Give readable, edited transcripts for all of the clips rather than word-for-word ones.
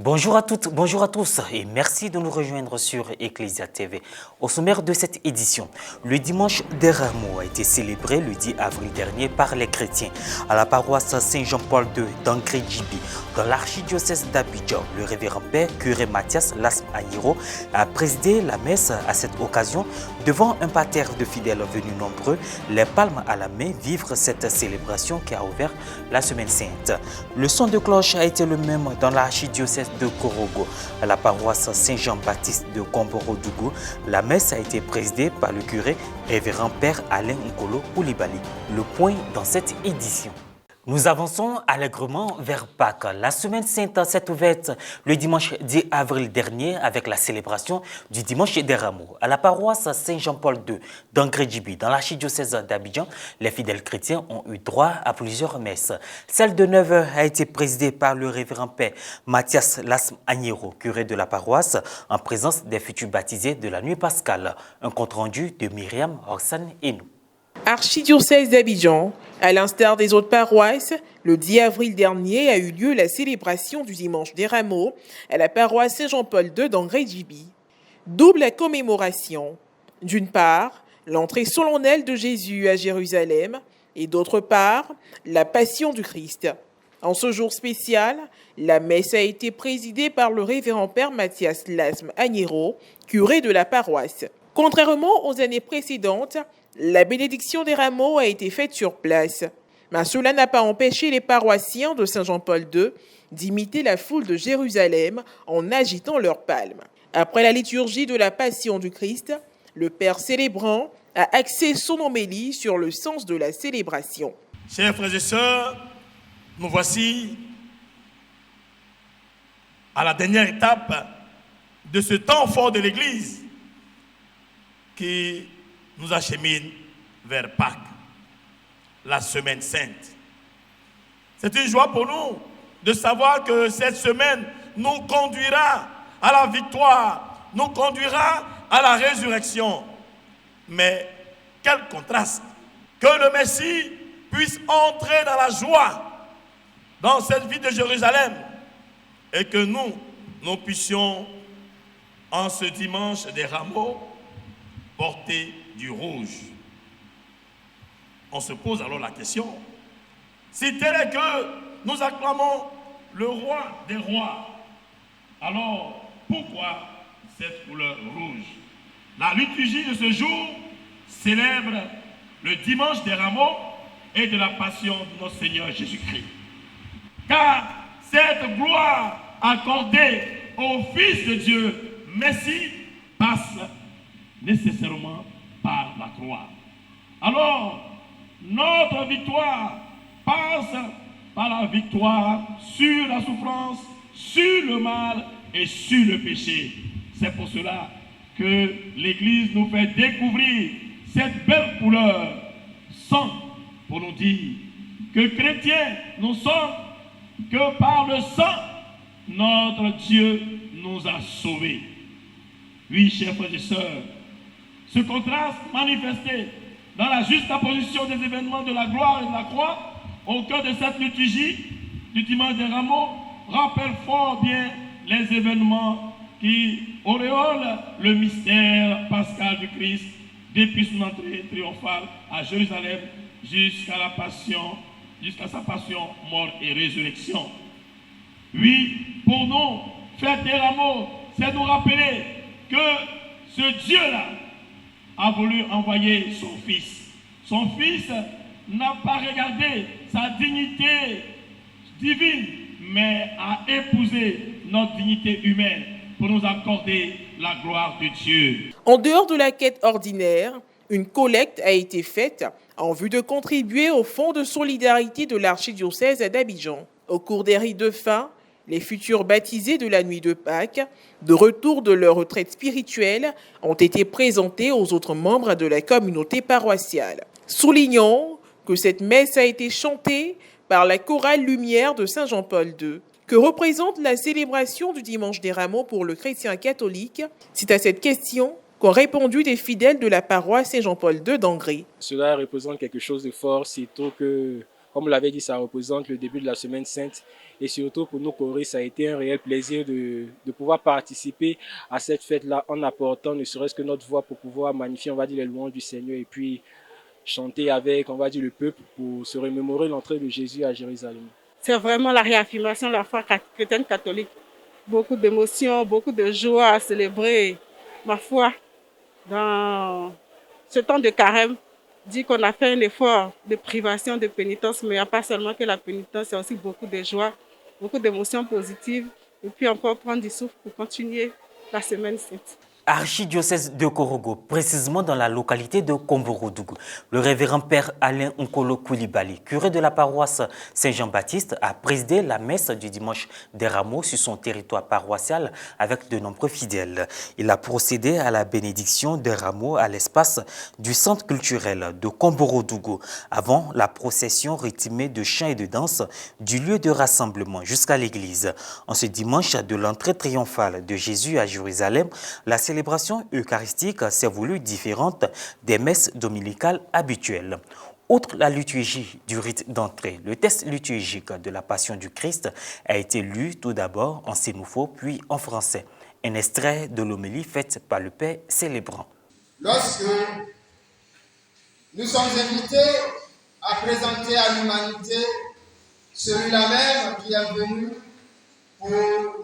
Bonjour à toutes, bonjour à tous et merci de nous rejoindre sur Ecclesia TV. Au sommaire de cette édition, le dimanche des Rameaux a été célébré le 10 avril dernier par les chrétiens à la paroisse Saint-Jean-Paul II d'Angré-Djibi. Dans l'archidiocèse d'Abidjan, le révérend père curé Mathias Lasme Agnero a présidé la messe à cette occasion. Devant un parterre de fidèles venus nombreux, les palmes à la main, vivre cette célébration qui a ouvert la Semaine Sainte. Le son de cloche a été le même dans l'archidiocèse de Korogo, à la paroisse Saint-Jean-Baptiste de Gomboro-Dougou. La messe a été présidée par le curé révérend père Alain Nkolo Koulibaly. Le point dans cette édition. Nous avançons allègrement vers Pâques. La Semaine Sainte s'est ouverte le dimanche 10 avril dernier avec la célébration du Dimanche des Rameaux. À la paroisse Saint-Jean-Paul II d'Angré-Djibi, dans l'archidiocèse d'Abidjan, les fidèles chrétiens ont eu droit à plusieurs messes. Celle de 9 heures a été présidée par le révérend père Mathias Lasme Agnero, curé de la paroisse, en présence des futurs baptisés de la nuit pascale. Un compte-rendu de Myriam Orsan et nous. Archidiocèse d'Abidjan, à l'instar des autres paroisses, le 10 avril dernier a eu lieu la célébration du Dimanche des Rameaux à la paroisse Saint-Jean-Paul II d'Angré-Djibi. Double commémoration. D'une part, l'entrée solennelle de Jésus à Jérusalem et d'autre part, la Passion du Christ. En ce jour spécial, la messe a été présidée par le révérend père Mathias Lasme Agnero, curé de la paroisse. Contrairement aux années précédentes, la bénédiction des rameaux a été faite sur place. Mais cela n'a pas empêché les paroissiens de Saint-Jean-Paul II d'imiter la foule de Jérusalem en agitant leurs palmes. Après la liturgie de la Passion du Christ, le Père célébrant a axé son homélie sur le sens de la célébration. Chers frères et sœurs, nous voici à la dernière étape de ce temps fort de l'Église qui nous achemine vers Pâques, la Semaine Sainte. C'est une joie pour nous de savoir que cette semaine nous conduira à la victoire, nous conduira à la résurrection. Mais quel contraste! Que le Messie puisse entrer dans la joie dans cette ville de Jérusalem et que nous puissions, en ce dimanche des Rameaux, porter du rouge. On se pose alors la question, si tel est que nous acclamons le roi des rois, alors pourquoi cette couleur rouge? La liturgie de ce jour célèbre le dimanche des Rameaux et de la passion de notre Seigneur Jésus-Christ. Car cette gloire accordée au Fils de Dieu, Messie, passe nécessairement par la croix. Alors, notre victoire passe par la victoire sur la souffrance, sur le mal et sur le péché. C'est pour cela que l'Église nous fait découvrir cette belle couleur sang pour nous dire que chrétiens nous sommes, que par le sang, notre Dieu nous a sauvés. Oui, chers frères et sœurs, ce contraste manifesté dans la juste opposition des événements de la gloire et de la croix au cœur de cette liturgie du dimanche des Rameaux rappelle fort bien les événements qui auréolent le mystère pascal du Christ depuis son entrée triomphale à Jérusalem jusqu'à sa passion, mort et résurrection. Oui, pour nous, fête des Rameaux, c'est nous rappeler que ce Dieu-là a voulu envoyer son Fils. Son Fils n'a pas regardé sa dignité divine, mais a épousé notre dignité humaine pour nous accorder la gloire de Dieu. En dehors de la quête ordinaire, une collecte a été faite en vue de contribuer au fonds de solidarité de l'archidiocèse d'Abidjan. Au cours des rites de fin, les futurs baptisés de la nuit de Pâques, de retour de leur retraite spirituelle, ont été présentés aux autres membres de la communauté paroissiale. Soulignons que cette messe a été chantée par la chorale Lumière de Saint-Jean-Paul II. Que représente la célébration du Dimanche des Rameaux pour le chrétien catholique? C'est à cette question qu'ont répondu des fidèles de la paroisse Saint-Jean-Paul II d'Angré. Cela représente quelque chose de fort, surtout que Comme vous l'avez dit, ça représente le début de la Semaine Sainte. Et surtout pour nous, choristes, ça a été un réel plaisir de pouvoir participer à cette fête-là en apportant ne serait-ce que notre voix pour pouvoir magnifier, on va dire, les louanges du Seigneur et puis chanter avec, on va dire, le peuple pour se remémorer l'entrée de Jésus à Jérusalem. C'est vraiment la réaffirmation de la foi chrétienne catholique. Beaucoup d'émotions, beaucoup de joie à célébrer ma foi dans ce temps de carême. Dit qu'on a fait un effort de privation, de pénitence, mais il n'y a pas seulement que la pénitence, il y a aussi beaucoup de joie, beaucoup d'émotions positives, et puis encore prendre du souffle pour continuer la semaine sainte. Archidiocèse de Korogo, précisément dans la localité de Komborodougou. Le révérend père Alain Nkolo Koulibaly, curé de la paroisse Saint-Jean-Baptiste, a présidé la messe du dimanche des Rameaux sur son territoire paroissial avec de nombreux fidèles. Il a procédé à la bénédiction des Rameaux à l'espace du centre culturel de Komborodougou avant la procession rythmée de chants et de danse du lieu de rassemblement jusqu'à l'église. En ce dimanche de l'entrée triomphale de Jésus à Jérusalem, la célébration eucharistique s'est voulue différente des messes dominicales habituelles. Outre la liturgie du rite d'entrée, le texte liturgique de la Passion du Christ a été lu tout d'abord en sénoufo puis en français. Un extrait de l'homélie faite par le Père célébrant. Lorsque nous sommes invités à présenter à l'humanité celui-là même qui est venu pour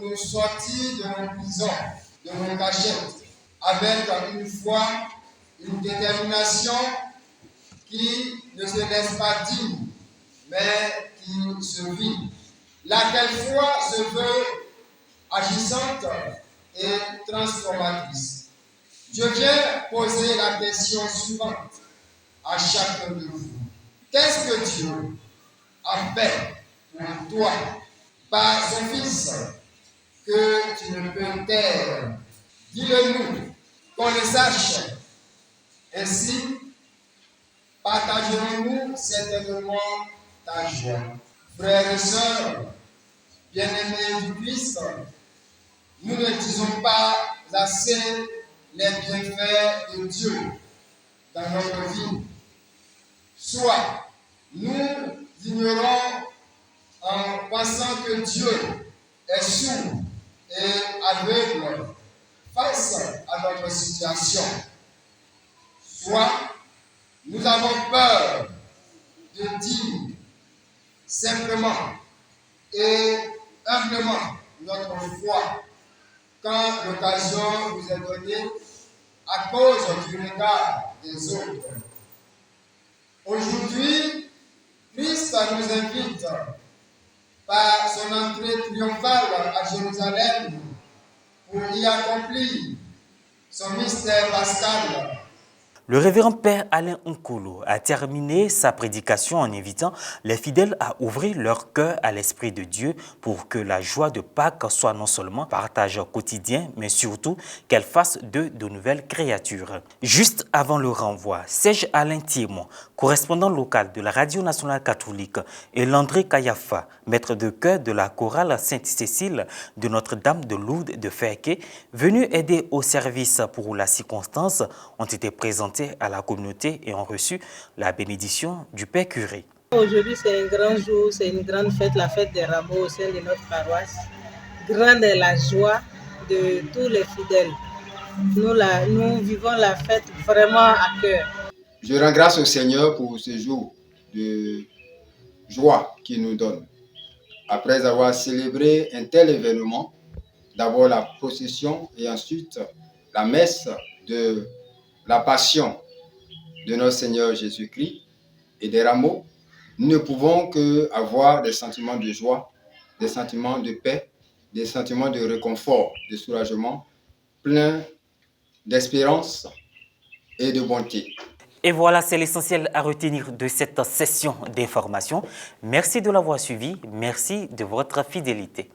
nous sortir de nos prisons, de nos cachettes, avec une foi, une détermination qui ne se laisse pas dire, mais qui se vit. Laquelle foi se veut agissante et transformatrice. Je viens poser la question suivante à chacun de vous. Qu'est-ce que Dieu a fait pour toi par son Fils que tu ne peux taire? Dis-le-nous, qu'on le sache. Ainsi, partagerons-nous certainement ta joie. Frères et sœurs, bien-aimés du Christ, nous ne disons pas assez les bienfaits de Dieu dans notre vie. Soit nous ignorons en pensant que Dieu est sourd et aveugle face à notre situation. Soit nous avons peur de dire simplement et humblement notre foi quand l'occasion nous est donnée à cause du regard des autres. Aujourd'hui, Christ nous invite par son entrée triomphale à Jérusalem pour y accomplir son mystère pascal. Le révérend père Alain Nkolo a terminé sa prédication en invitant les fidèles à ouvrir leur cœur à l'Esprit de Dieu pour que la joie de Pâques soit non seulement partage quotidien, mais surtout qu'elle fasse d'eux de nouvelles créatures. Juste avant le renvoi, Serge Alain Thiémon, correspondant local de la Radio Nationale Catholique, et Landré Kayafa, maître de chœur de la chorale Sainte-Cécile de Notre-Dame de Lourdes de Ferqué, venus aider au service pour la circonstance, ont été présentés à la communauté et ont reçu la bénédiction du Père curé. Aujourd'hui, c'est un grand jour, c'est une grande fête, la fête des Rameaux au sein de notre paroisse. Grande est la joie de tous les fidèles. Nous vivons la fête vraiment à cœur. Je rends grâce au Seigneur pour ce jour de joie qu'il nous donne. Après avoir célébré un tel événement, d'abord la procession et ensuite la messe de la passion de notre Seigneur Jésus-Christ et des rameaux, nous ne pouvons qu'avoir des sentiments de joie, des sentiments de paix, des sentiments de réconfort, de soulagement, pleins d'espérance et de bonté. Et voilà, c'est l'essentiel à retenir de cette session d'information. Merci de l'avoir suivi, merci de votre fidélité.